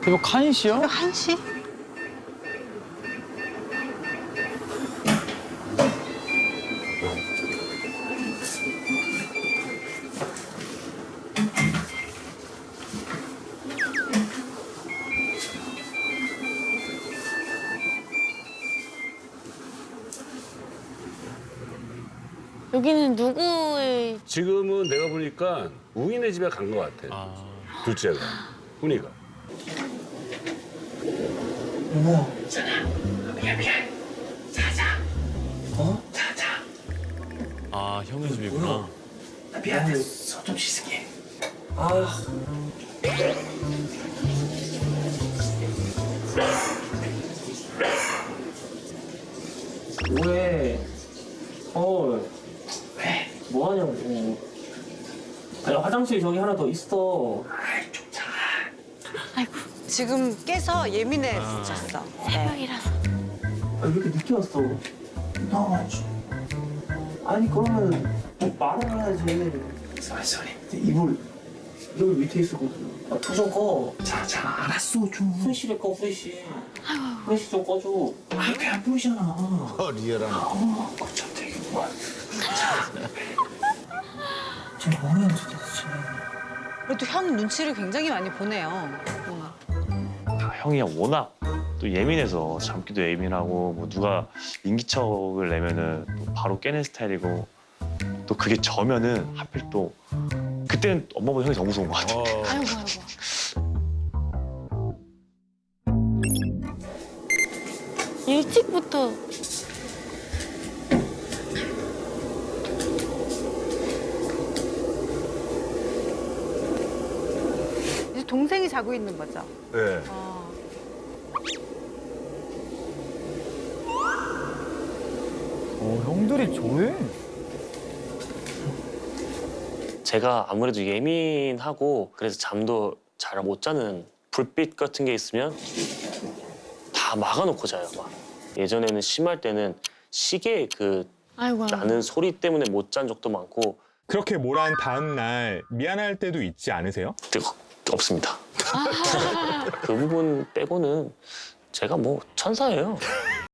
새벽 1시요? 새벽 1시? 여기는 누구의 지금은 내가 보니까 우인의 집에 간 것 같아. 둘째가. 훈이가. 아, 형의 집이구나. 미안해, 손 좀 씻을게. 왜? 왜? 뭐 하냐고. 아니, 화장실 저기 하나 더 있어. 아이, 좀 자. 아이고 지금 깨서 예민해졌어. 새벽이라서. 아, 왜 이렇게 늦게 왔어? 너, 아니, 그러면 좀 말을 해야지. 쏘리. 이불 밑에 있었거든. 아, 불좀 꺼. 자, 알았어, 좀. 후레쉬를 꺼, 후레쉬. 후레쉬 좀 꺼줘. 아, 왜 안 보이잖아. 리얼한. 그참 되겠구만. 지금 뭐하는 도대체. 그래도 형 눈치를 굉장히 많이 보네요. 형이 워낙 또 예민해서 잠기도 예민하고 뭐 누가 인기척을 내면은 또 바로 깨는 스타일이고 또 그게 저면은 하필 또 그때는 엄마보다 형이 더 무서운 것 같아. 아이고. 일찍부터 이제 동생이 자고 있는 거죠? 네. 형들이 좋아해. 제가 아무래도 예민하고 그래서 잠도 잘 못 자는 불빛 같은 게 있으면 다 막아놓고 자요. 막. 예전에는 심할 때는 시계 그 아이고. 나는 소리 때문에 못 잔 적도 많고 그렇게 몰아한 다음 날 미안할 때도 있지 않으세요? 없습니다. 그 부분 빼고는 제가 뭐 천사예요.